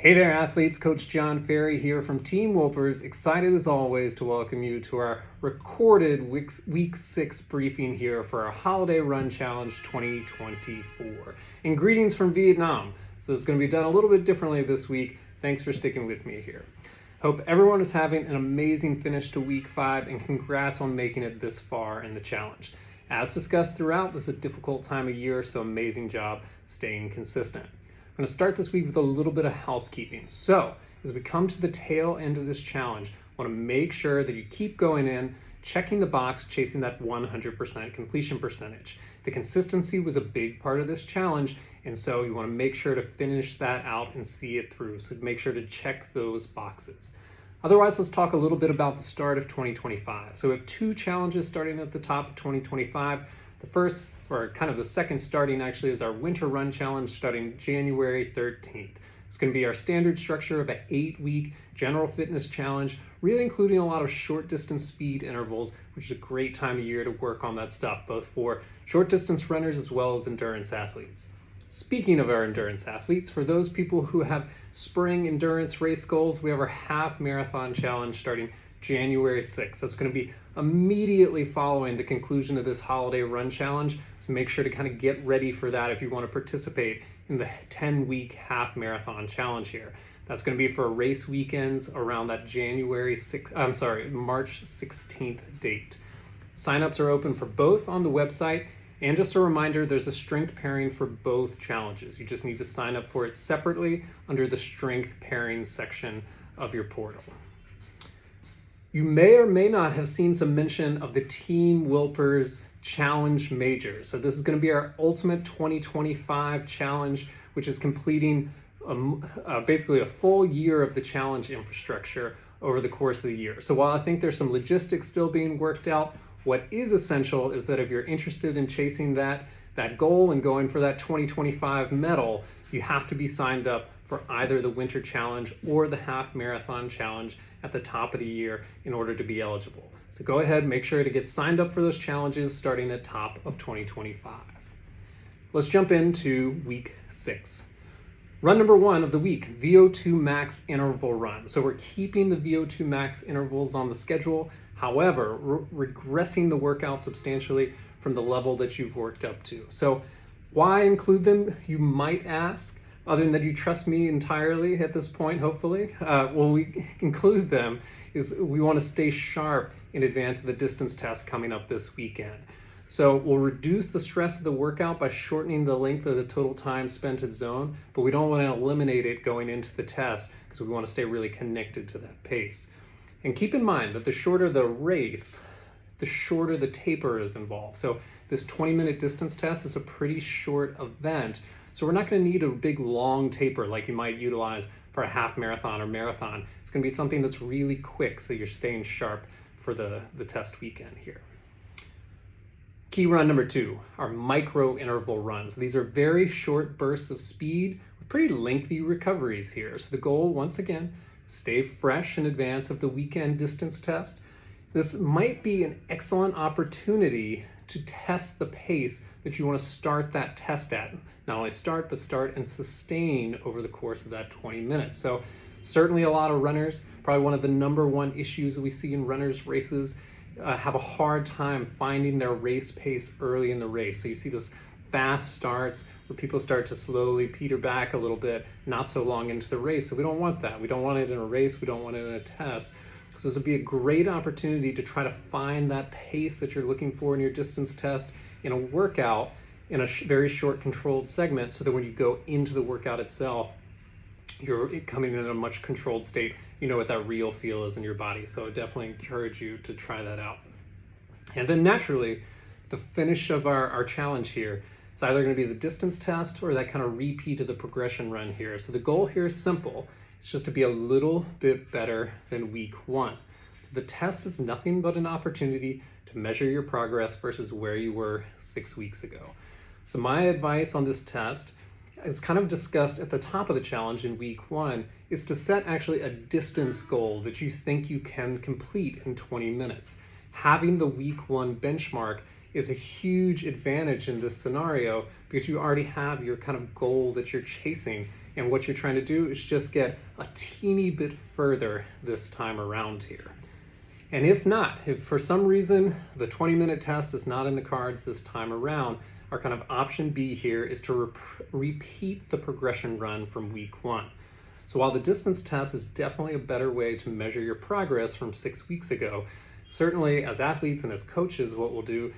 Hey there, athletes. Coach John Ferry here from Team Wolpers. Excited as always to welcome you to our recorded week 6 briefing here for our Holiday Run Challenge 2024. And greetings from Vietnam. So it's going to be done a little bit differently this week. Thanks for sticking with me here. Hope everyone is having an amazing finish to week 5, and congrats on making it this far in the challenge. As discussed throughout, this is a difficult time of year, so amazing job staying consistent. I'm going to start this week with a little bit of housekeeping. So, as we come to the tail end of this challenge, I want to make sure that you keep going in, checking the box, chasing that 100% completion percentage. The consistency was a big part of this challenge, and so you want to make sure to finish that out and see it through. So make sure to check those boxes. Otherwise, let's talk a little bit about the start of 2025. So we have 2 challenges starting at the top of 2025. The first, or kind of the second starting actually, is our Winter Run Challenge starting January 13th. It's going to be our standard structure of an 8-week general fitness challenge, really including a lot of short distance speed intervals, which is a great time of year to work on that stuff, both for short distance runners as well as endurance athletes. Speaking of our endurance athletes, for those people who have spring endurance race goals, we have our half marathon challenge starting January 6th. So it's going to be immediately following the conclusion of this holiday run challenge. So make sure to kind of get ready for that if you want to participate in the 10-week half marathon challenge here. That's going to be for race weekends around that March 16th date. Signups are open for both on the website. And just a reminder, there's a strength pairing for both challenges. You just need to sign up for it separately under the strength pairing section of your portal. You may or may not have seen some mention of the Team Wolpers Challenge Major. So this is going to be our ultimate 2025 challenge, which is completing basically a full year of the challenge infrastructure over the course of the year. So while I think there's some logistics still being worked out, what is essential is that if you're interested in chasing that goal and going for that 2025 medal, you have to be signed up for either the Winter Challenge or the Half Marathon Challenge at the top of the year in order to be eligible. So go ahead, make sure to get signed up for those challenges starting at top of 2025. Let's jump into week 6. Run number 1 of the week, VO2 max interval run. So we're keeping the VO2 max intervals on the schedule. However, regressing the workout substantially from the level that you've worked up to. So why include them, you might ask, other than that you trust me entirely at this point, hopefully. Well, we include them is we want to stay sharp in advance of the distance test coming up this weekend. So we'll reduce the stress of the workout by shortening the length of the total time spent at zone, but we don't want to eliminate it going into the test because we want to stay really connected to that pace. And keep in mind that the shorter the race, the shorter the taper is involved. So this 20-minute distance test is a pretty short event. So we're not going to need a big long taper like you might utilize for a half marathon or marathon. It's going to be something that's really quick so you're staying sharp for the test weekend here. Key run number 2, our micro interval runs. These are very short bursts of speed with pretty lengthy recoveries here. So the goal, once again, stay fresh in advance of the weekend distance test. This might be an excellent opportunity to test the pace that you want to start that test at. Not only start, but start and sustain over the course of that 20 minutes. So certainly a lot of runners, probably one of the number 1 issues that we see in runners' races, have a hard time finding their race pace early in the race. So you see those fast starts where people start to slowly peter back a little bit, not so long into the race. So we don't want that. We don't want it in a race. We don't want it in a test. So this would be a great opportunity to try to find that pace that you're looking for in your distance test in a workout in a very short controlled segment, so that when you go into the workout itself, you're coming in a much controlled state. You know what that real feel is in your body. So I definitely encourage you to try that out. And then naturally, the finish of our challenge here, it's either going to be the distance test or that kind of repeat of the progression run here. So the goal here is simple. It's just to be a little bit better than week 1. So the test is nothing but an opportunity to measure your progress versus where you were 6 weeks ago. So my advice on this test, as kind of discussed at the top of the challenge in week 1, is to set actually a distance goal that you think you can complete in 20 minutes. Having the week 1 benchmark is a huge advantage in this scenario because you already have your kind of goal that you're chasing and what you're trying to do is just get a teeny bit further this time around here. And if not, if for some reason the 20-minute test is not in the cards this time around, our kind of option B here is to repeat the progression run from week 1. So while the distance test is definitely a better way to measure your progress from 6 weeks ago, certainly as athletes and as coaches, what we'll do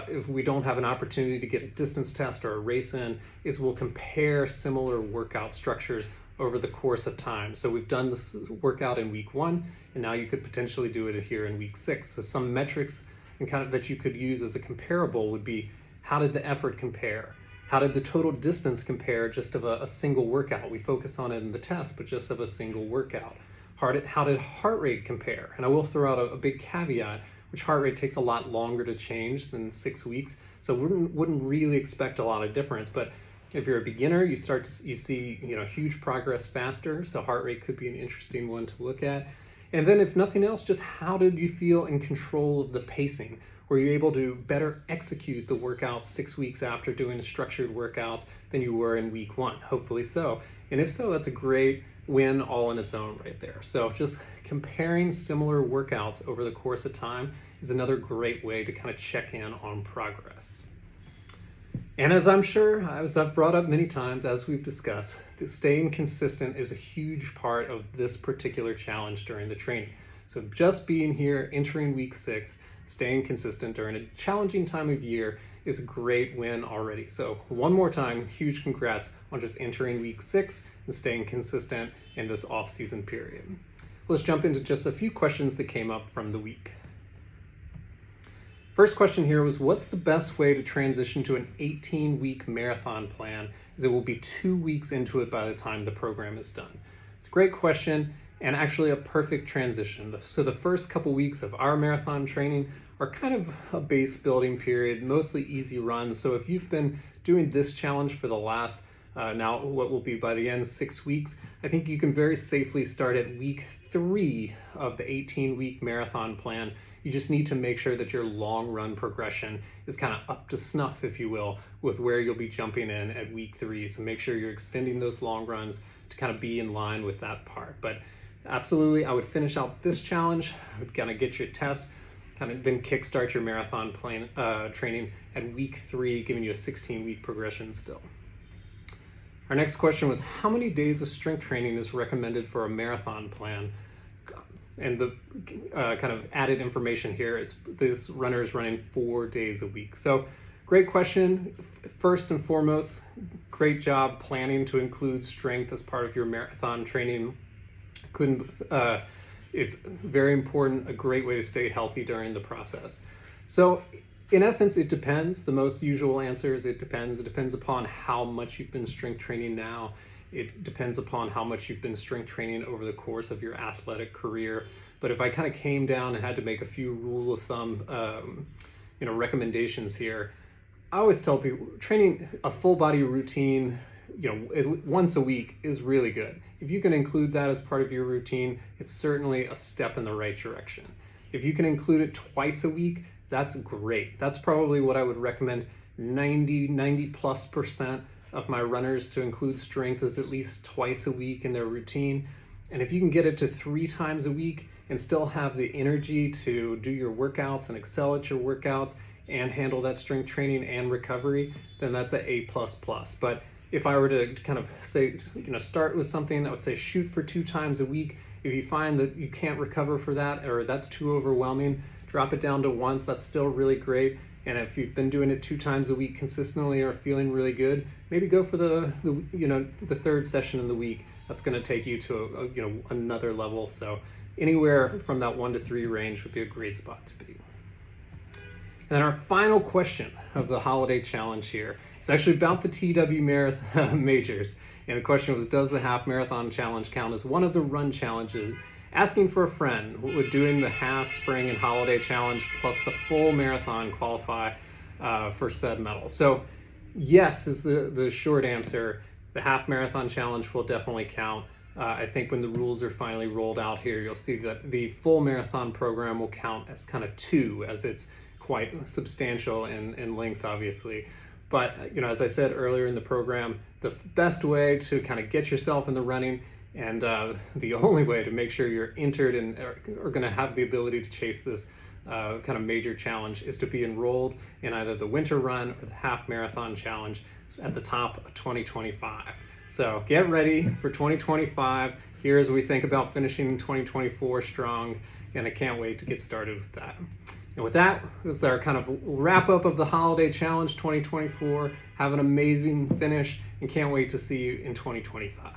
if we don't have an opportunity to get a distance test or a race in is we'll compare similar workout structures over the course of time. So we've done this workout in week 1, and now you could potentially do it here in week 6. So some metrics and kind of that you could use as a comparable would be, how did the effort compare? How did the total distance compare just of a single workout? We focus on it in the test, but just of a single workout. How did heart rate compare? And I will throw out a big caveat, which heart rate takes a lot longer to change than 6 weeks. So wouldn't really expect a lot of difference, but if you're a beginner, you see huge progress faster. So heart rate could be an interesting one to look at. And then if nothing else, just how did you feel in control of the pacing? Were you able to better execute the workouts 6 weeks after doing structured workouts than you were in week 1? Hopefully so. And if so, that's a great win all in its own right there. So just comparing similar workouts over the course of time is another great way to kind of check in on progress. And as I've brought up many times, as we've discussed, staying consistent is a huge part of this particular challenge during the training. So just being here, entering week 6, staying consistent during a challenging time of year is a great win already. So one more time, huge congrats on just entering week 6 and staying consistent in this off-season period. Let's jump into just a few questions that came up from the week. First question here was, what's the best way to transition to an 18-week marathon plan, as it will be 2 weeks into it by the time the program is done? It's a great question and actually a perfect transition. So the first couple weeks of our marathon training are kind of a base building period, mostly easy runs. So if you've been doing this challenge for the last, now what will be by the end 6 weeks, I think you can very safely start at week 3 of the 18-week marathon plan. You just need to make sure that your long run progression is kind of up to snuff, if you will, with where you'll be jumping in at week 3. So make sure you're extending those long runs to kind of be in line with that part. But absolutely, I would finish out this challenge. I would kind of get your test, kind of then kickstart your marathon plan training at week 3, giving you a 16-week progression still. Our next question was, how many days of strength training is recommended for a marathon plan? And the kind of added information here is this runner is running 4 days a week. So great question. First and foremost, great job planning to include strength as part of your marathon training. It's very important, a great way to stay healthy during the process. So in essence, it depends. The most usual answer is it depends. It depends upon how much you've been strength training now. It depends upon how much you've been strength training over the course of your athletic career. But if I kind of came down and had to make a few rule of thumb, recommendations here, I always tell people training a full body routine, once a week is really good. If you can include that as part of your routine, it's certainly a step in the right direction. If you can include it twice a week, that's great. That's probably what I would recommend 90+% of my runners to include strength is at least twice a week in their routine. And if you can get it to 3 times a week and still have the energy to do your workouts and excel at your workouts and handle that strength training and recovery, then that's an A++. But if I were to kind of say, start with something, I would say shoot for 2 times a week. If you find that you can't recover for that or that's too overwhelming, drop it down to once. That's still really great. And if you've been doing it 2 times a week consistently or feeling really good, maybe go for the 3rd session in the week. That's going to take you to another level. So anywhere from that 1 to 3 range would be a great spot to be. And then our final question of the holiday challenge here is actually about the TW Marathon Majors. And the question was, does the half marathon challenge count as one of the run challenges? Asking for a friend, would doing the half, spring, and holiday challenge plus the full marathon qualify for said medal? So yes is the short answer. The half marathon challenge will definitely count. I think when the rules are finally rolled out here, you'll see that the full marathon program will count as kind of 2, as it's quite substantial in length, obviously. But as I said earlier in the program, the best way to kind of get yourself in the running and the only way to make sure you're entered and are going to have the ability to chase this kind of major challenge is to be enrolled in either the winter run or the half marathon challenge at the top of 2025. So get ready for 2025 here as we think about finishing 2024 strong, and I can't wait to get started with that. And with that, this is our kind of wrap up of the Holiday Challenge 2024. Have an amazing finish and can't wait to see you in 2025.